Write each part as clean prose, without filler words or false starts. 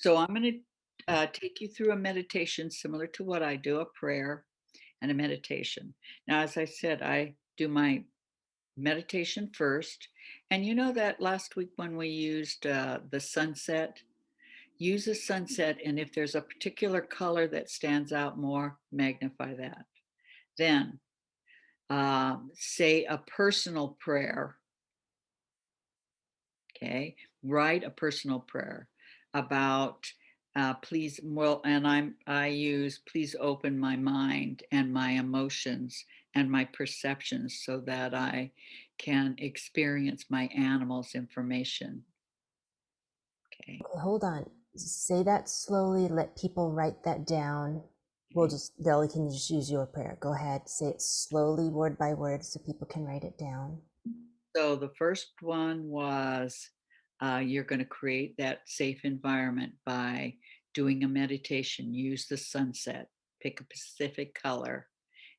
So I'm going to take you through a meditation similar to what I do, a prayer and a meditation. Now, as I said, I do my meditation first. And you know that last week when we used the sunset, use a sunset. And if there's a particular color that stands out more, magnify that. Then say a personal prayer. Okay, write a personal prayer about please. Well, and I use please open my mind and my emotions and my perceptions so that I can experience my animal's information. Okay. Okay, hold on. Say that slowly. Let people write that down. Okay. They'll can just use your prayer. Go ahead. Say it slowly, word by word, so people can write it down. So the first one was you're going to create that safe environment by doing a meditation. Use the sunset, pick a specific color,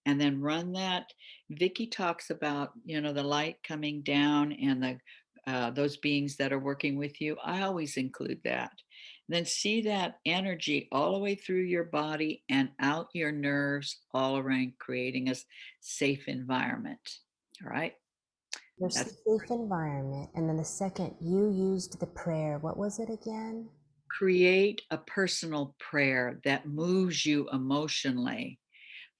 and then run that. Vicky talks about the light coming down and the those beings that are working with you. I always include that. Then see that energy all the way through your body and out your nerves, all around, creating a safe environment. All right. There's the That's safe environment. And then the second, you used the prayer. What was it again? create a personal prayer that moves you emotionally.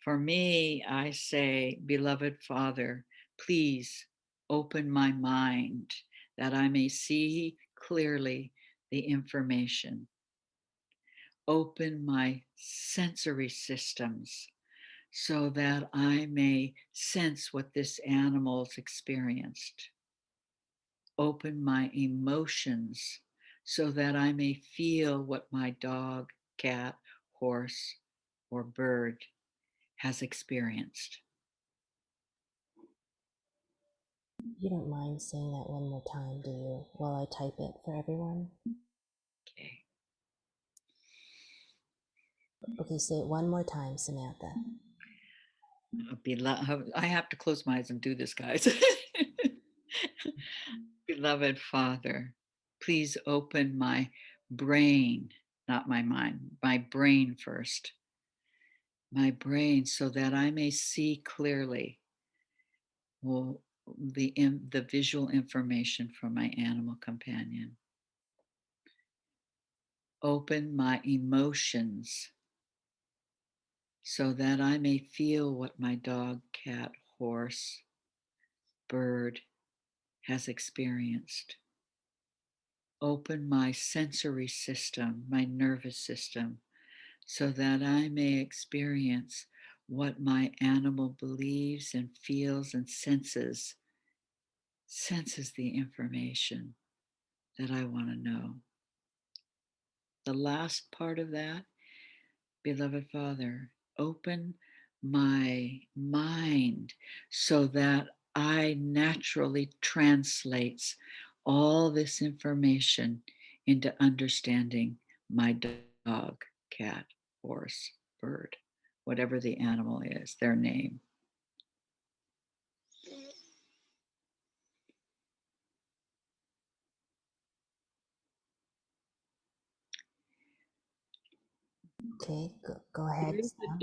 For me, I say, Beloved Father, please open my mind that I may see clearly the information. Open my sensory systems so that I may sense what this animal's experienced. Open my emotions so that I may feel what my dog, cat, horse, or bird has experienced. You don't mind saying that one more time, do you? While I type it for everyone? Okay. Okay, say it one more time, Samantha. I have to close my eyes and do this, guys. Beloved Father, please open my brain, not my mind, my brain first, my brain, so that I may see clearly, well, the visual information from my animal companion. Open my emotions so that I may feel what my dog, cat, horse, bird has experienced. Open my sensory system, my nervous system, so that I may experience what my animal believes and feels and senses the information that I want to know. The last part of that, beloved Father, open my mind so that I naturally translates all this information into understanding my dog, cat, horse, bird, whatever the animal is, their name. Okay, go ahead, Sam.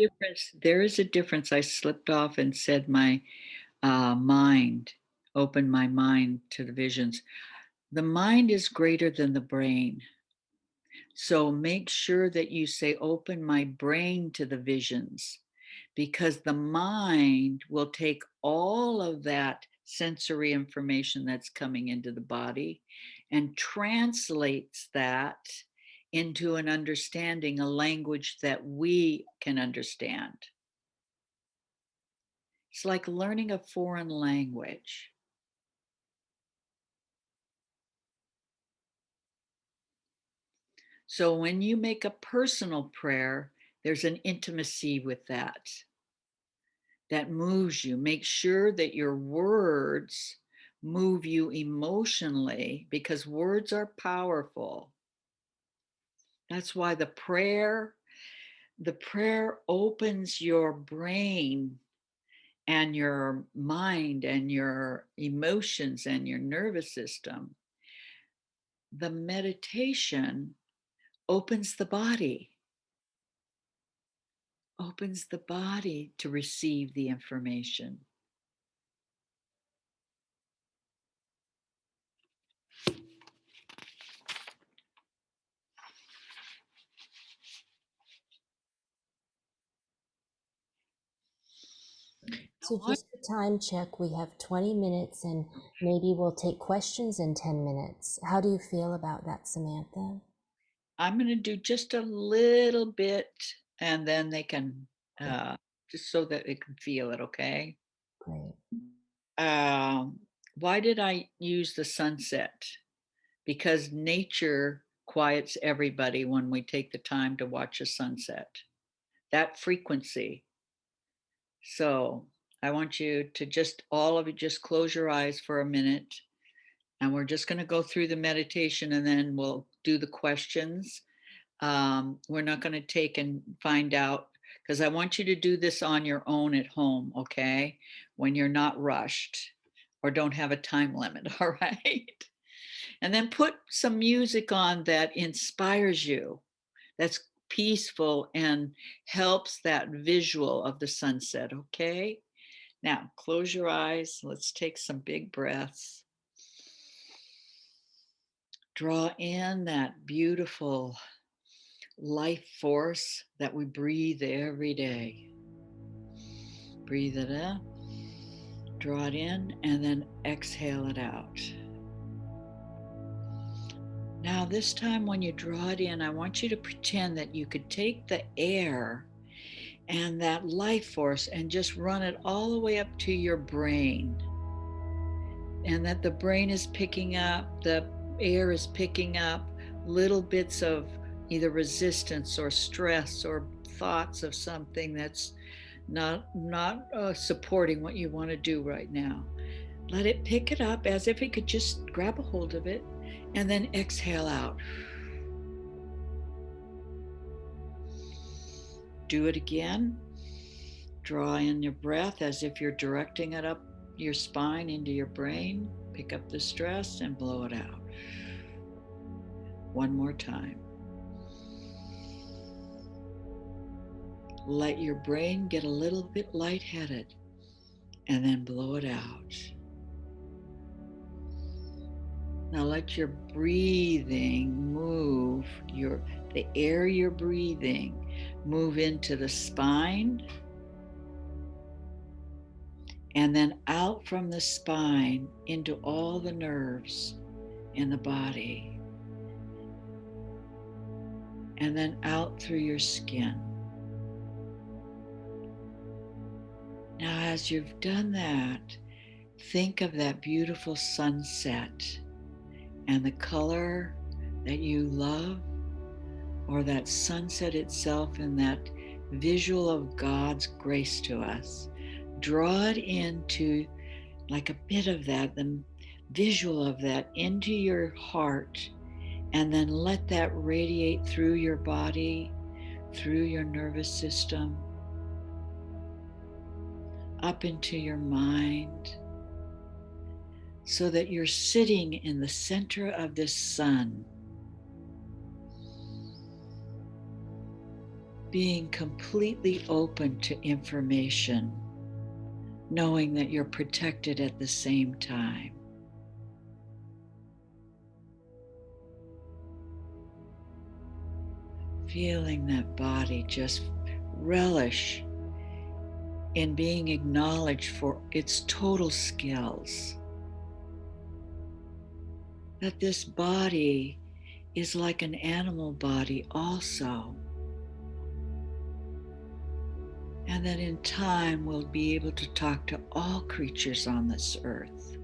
There is a difference. I slipped off and said my mind, open my mind to the visions. The mind is greater than the brain. So make sure that you say, open my brain to the visions, because the mind will take all of that sensory information that's coming into the body and translates that into an understanding, a language that we can understand. It's like learning a foreign language. So when you make a personal prayer, there's an intimacy with that moves you. Make sure that your words move you emotionally because words are powerful. That's why the prayer opens your brain and your mind and your emotions and your nervous system. The meditation opens the body to receive the information. So just a time check, we have 20 minutes and maybe we'll take questions in 10 minutes. How do you feel about that, Samantha? I'm going to do just a little bit, and then they can, Yeah, uh, just so that they can feel it, okay? great. Um, why did I use the sunset? Because nature quiets everybody when we take the time to watch a sunset. That frequency. So I want you to just, all of you, just close your eyes for a minute. And we're just going to go through the meditation and then we'll do the questions. We're not going to take and find out because I want you to do this on your own at home, okay? When you're not rushed or don't have a time limit, all right? And then put some music on that inspires you, that's peaceful and helps that visual of the sunset, okay? Now, close your eyes. Let's take some big breaths. Draw in that beautiful life force that we breathe every day. Breathe it in, draw it in, and then exhale it out. Now, this time when you draw it in, I want you to pretend that you could take the air and that life force and just run it all the way up to your brain. And that the brain is picking up, the air is picking up little bits of either resistance or stress or thoughts of something that's not supporting what you want to do right now. Let it pick it up as if it could just grab a hold of it and then exhale out. Do it again. Draw in your breath as if you're directing it up your spine into your brain. Pick up the stress and blow it out. One more time. Let your brain get a little bit lightheaded and then blow it out. Now let your breathing move, the air you're breathing move into the spine and then out from the spine into all the nerves in the body and then out through your skin. Now, as you've done that, think of that beautiful sunset and the color that you love, or that sunset itself and that visual of God's grace to us. Draw it into like a bit of that, the visual of that into your heart, and then let that radiate through your body, through your nervous system, up into your mind, so that you're sitting in the center of this sun, being completely open to information, knowing that you're protected at the same time. Feeling that body just relish in being acknowledged for its total skills. That this body is like an animal body also. And that in time we'll be able to talk to all creatures on this earth,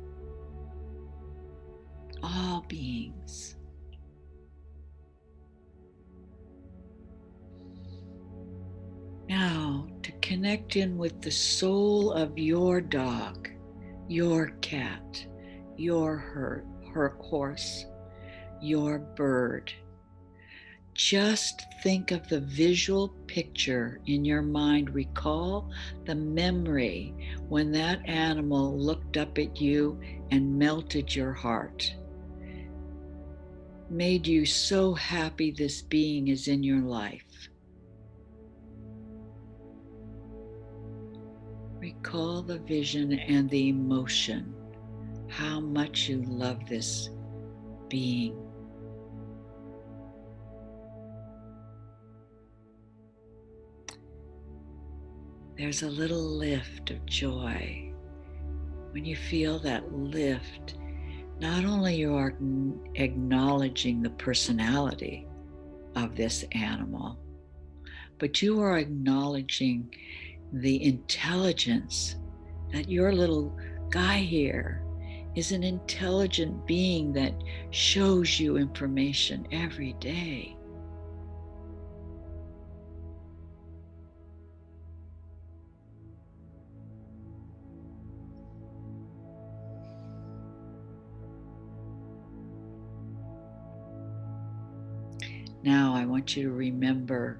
all beings. Now, to connect in with the soul of your dog, your cat, your her horse, your bird. Just think of the visual picture in your mind. Recall the memory when that animal looked up at you and melted your heart. made you so happy this being is in your life. Recall the vision and the emotion, how much you love this being. There's a little lift of joy. When you feel that lift, not only you are acknowledging the personality of this animal, but you are acknowledging the intelligence that your little guy here is an intelligent being that shows you information every day. Now I want you to remember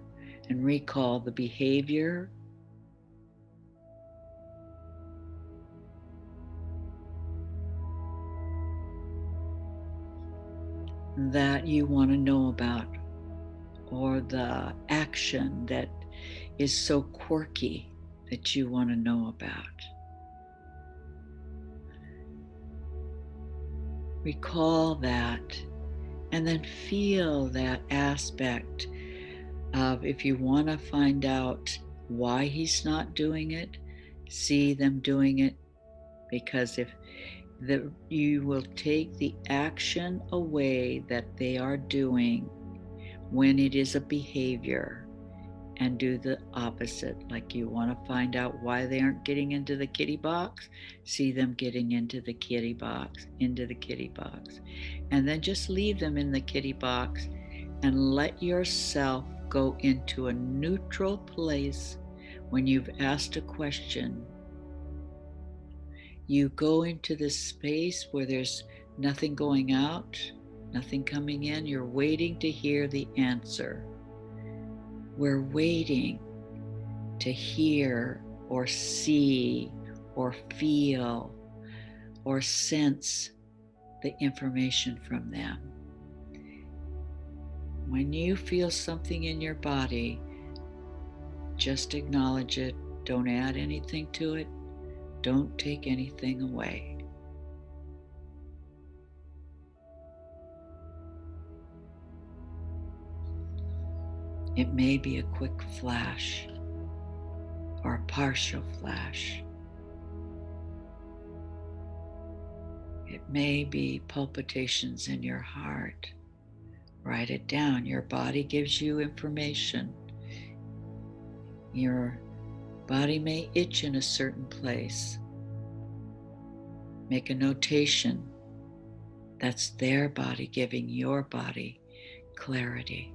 and recall the behavior that you want to know about, or the action that is so quirky that you want to know about. Recall that, and then feel that aspect of, if you want to find out why he's not doing it, see them doing it, because if you will take the action away that they are doing when it is a behavior, and do the opposite. Like, you want to find out why they aren't getting into the kitty box, see them getting into the kitty box, and then just leave them in the kitty box and let yourself go into a neutral place. When you've asked a question, you go into this space where there's nothing going out, nothing coming in. You're waiting to hear the answer. We're waiting to hear or see or feel or sense the information from them. When you feel something in your body, just acknowledge it. Don't add anything to it. Don't take anything away. It may be a quick flash or a partial flash. It may be palpitations in your heart. Write it down. Your body gives you information. Your body may itch in a certain place. Make a notation. That's their body giving your body clarity.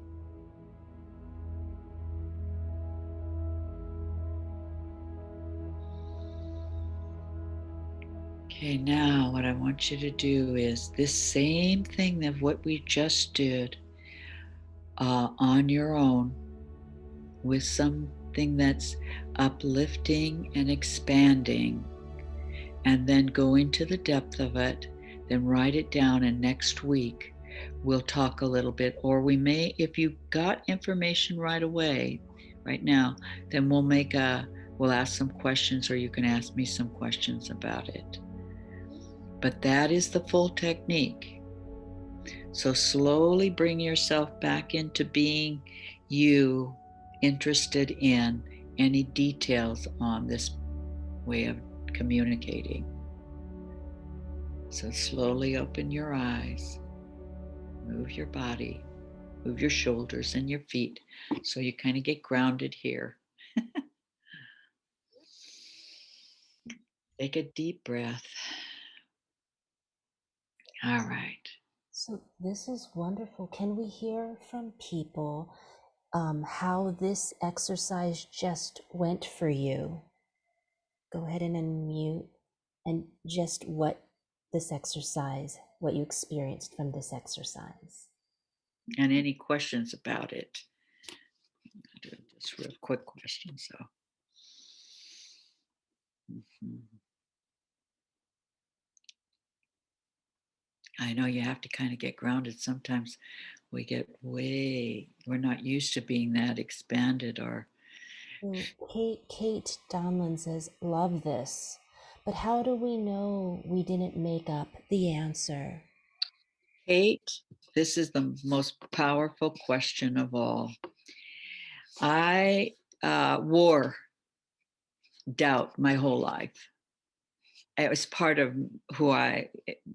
Okay, now what I want you to do is this same thing of what we just did on your own, with something that's uplifting and expanding, and then go into the depth of it, then write it down, and next week we'll talk a little bit, or we may, if you got information right away, right now, then we'll ask some questions, or you can ask me some questions about it. But that is the full technique. So slowly bring yourself back into being you, interested in any details on this way of communicating. So slowly open your eyes, move your body, move your shoulders and your feet so you kind of get grounded here. Take a deep breath. All right. So this is wonderful. Can we hear from people how this exercise just went for you? Go ahead and unmute, and just what you experienced from this exercise. And any questions about it? I'll do just real quick questions. So. Mm-hmm. I know you have to kind of get grounded. Sometimes we're not used to being that expanded or. So Kate Donlin says, love this. But how do we know we didn't make up the answer? Kate, this is the most powerful question of all. I wore doubt my whole life. It was part of who I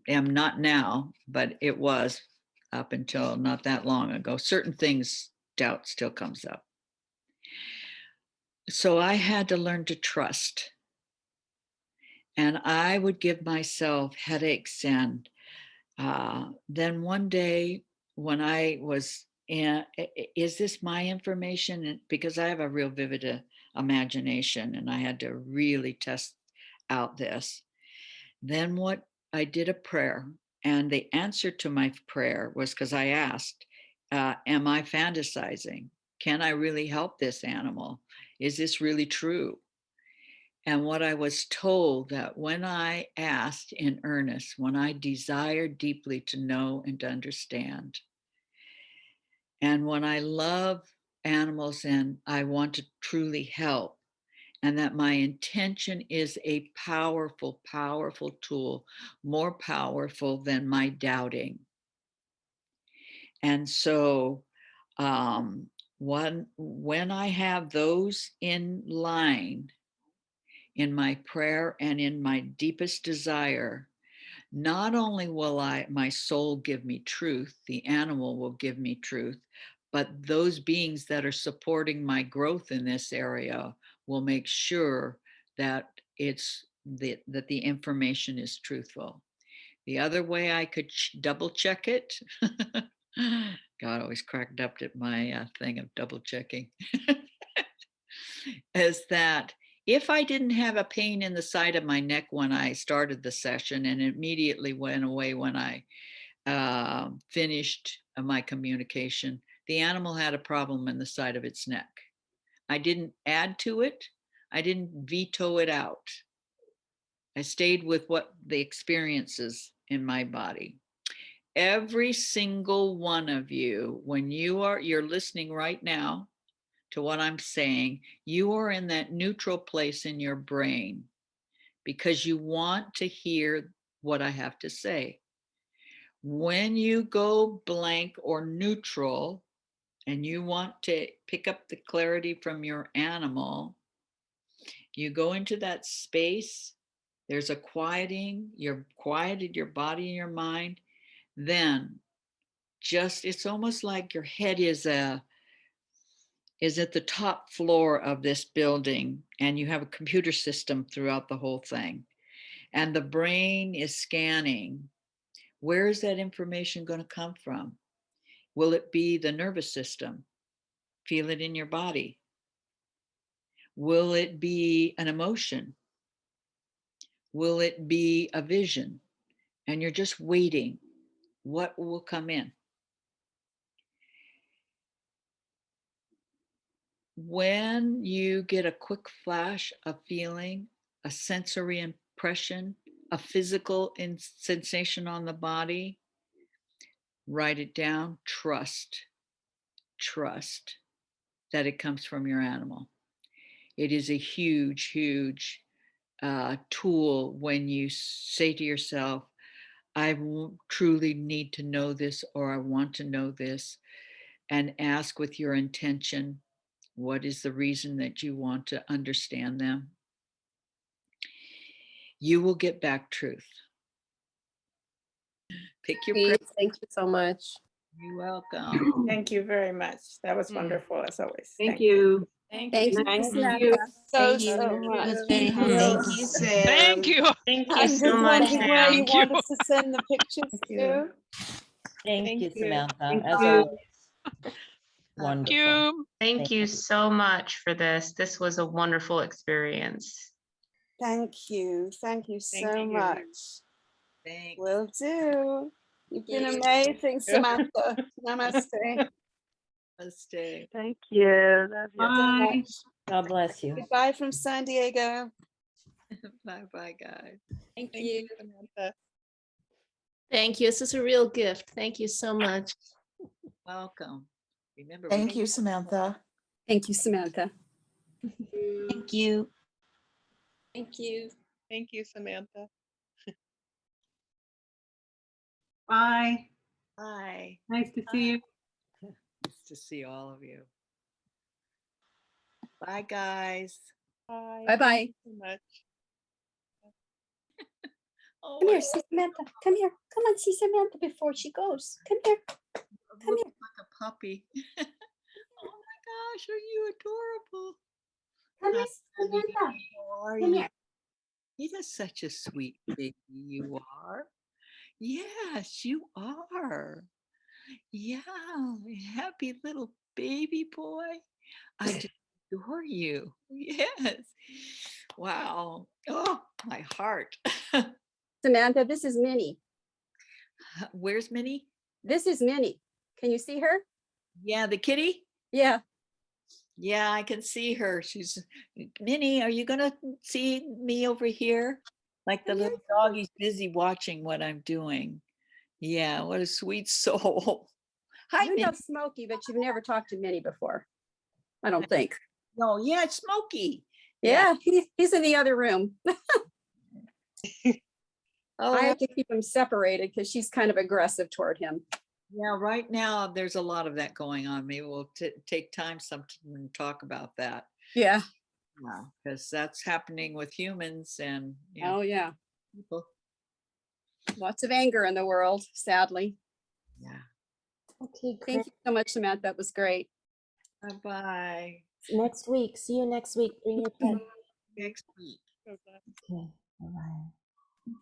am not now, but it was up until not that long ago. Certain things, doubt still comes up. So I had to learn to trust. And I would give myself headaches. And then one day when I was is this my information? And because I have a real vivid imagination and I had to really test out this. Then what I did a prayer, and the answer to my prayer was because I asked, am I fantasizing? Can I really help this animal? Is this really true? And what I was told that when I asked in earnest, when I desired deeply to know and to understand, and when I love animals and I want to truly help, and that my intention is a powerful, powerful tool, more powerful than my doubting. And so, when I have those in line in my prayer and in my deepest desire, not only will my soul give me truth, the animal will give me truth, but those beings that are supporting my growth in this area will make sure that that the information is truthful. The other way I could double check it, God always cracked up at my thing of double checking, is that if I didn't have a pain in the side of my neck when I started the session and it immediately went away when I finished my communication, the animal had a problem in the side of its neck. I didn't add to it. I didn't veto it out. I stayed with what the experiences in my body. Every single one of you, when you're listening right now to what I'm saying, you are in that neutral place in your brain because you want to hear what I have to say. When you go blank or neutral and you want to pick up the clarity from your animal, you go into that space, there's a quieting, you're quieted your body and your mind, then it's almost like your head is at the top floor of this building and you have a computer system throughout the whole thing and the brain is scanning. Where is that information going to come from? Will it be the nervous system? Feel it in your body. Will it be an emotion? Will it be a vision? And you're just waiting. What will come in? When you get a quick flash of feeling, a sensory impression, a physical sensation on the body, write it down. Trust that it comes from your animal. It is a huge, huge tool when you say to yourself, I truly need to know this, or I want to know this, and ask with your intention, what is the reason that you want to understand them? You will get back truth. Pick your prayer. Thank you so much. You're welcome. Thank you very much. That was wonderful as always. Thank you. Thank Thank you. you. Thank Samantha. you. So, Thank you. so It much. was very Thank you. humbling. Thank you, Sam. Thank you. Thank you I'm so just much, wondering where you Sam. Thank you. want us to send the pictures to. Thank you, Samantha. Thank As you. always, Thank wonderful. you. Thank you so much for this. This was a wonderful experience. Thank you. Thank you Thank so you. much. Thanks. Will do. You've been you. amazing, Samantha. Namaste. Namaste. Thank you. Love you. So Bye. much. God bless you. Goodbye from San Diego. Bye bye, guys. Thank Thank you. you, Samantha. Thank you. This is a real gift. Thank you so much. Welcome. Remember, Thank you, Samantha. Thank you, Samantha. Thank you. Thank you. Thank you, Samantha. Bye. Hi. Nice to see you. Nice to see all of you. Bye, guys. Bye. Bye-bye. Thank you so much. Oh, Come here, it see Samantha. Come here. Come on, see Samantha before she goes. Come here. looks like a puppy. Oh my gosh, are you adorable? Come Hi, here, Samantha. how are Come you? here. You're such a sweet baby, you are. Yes, you are. Yeah, happy little baby boy. I just adore you. Yes. Wow. Oh, my heart. Samantha, this is Minnie. Where's Minnie? This is Minnie. Can you see her? Yeah, the kitty? Yeah. Yeah, I can see her. She's Minnie, are you gonna see me over here? Like the Come here. little doggy's busy watching what I'm doing. Yeah, what a sweet soul. Hi, You Minnie. know Smokey, but you've never talked to Minnie before. I don't think. No, yeah, it's Smokey. Yeah, he's in the other room. Oh, I have to keep him separated because she's kind of aggressive toward him. yeah, right now there's a lot of that going on. Maybe we'll take time sometime and talk about that. Yeah. Yeah, because that's happening with humans and you know, Oh, yeah. people. Lots of anger in the world, sadly. Yeah. Okay, great. Thank you so much, Samantha. That was great. Bye-bye. Next week. See you next week. Bring your pet. Next week. So glad. Okay. Bye-bye.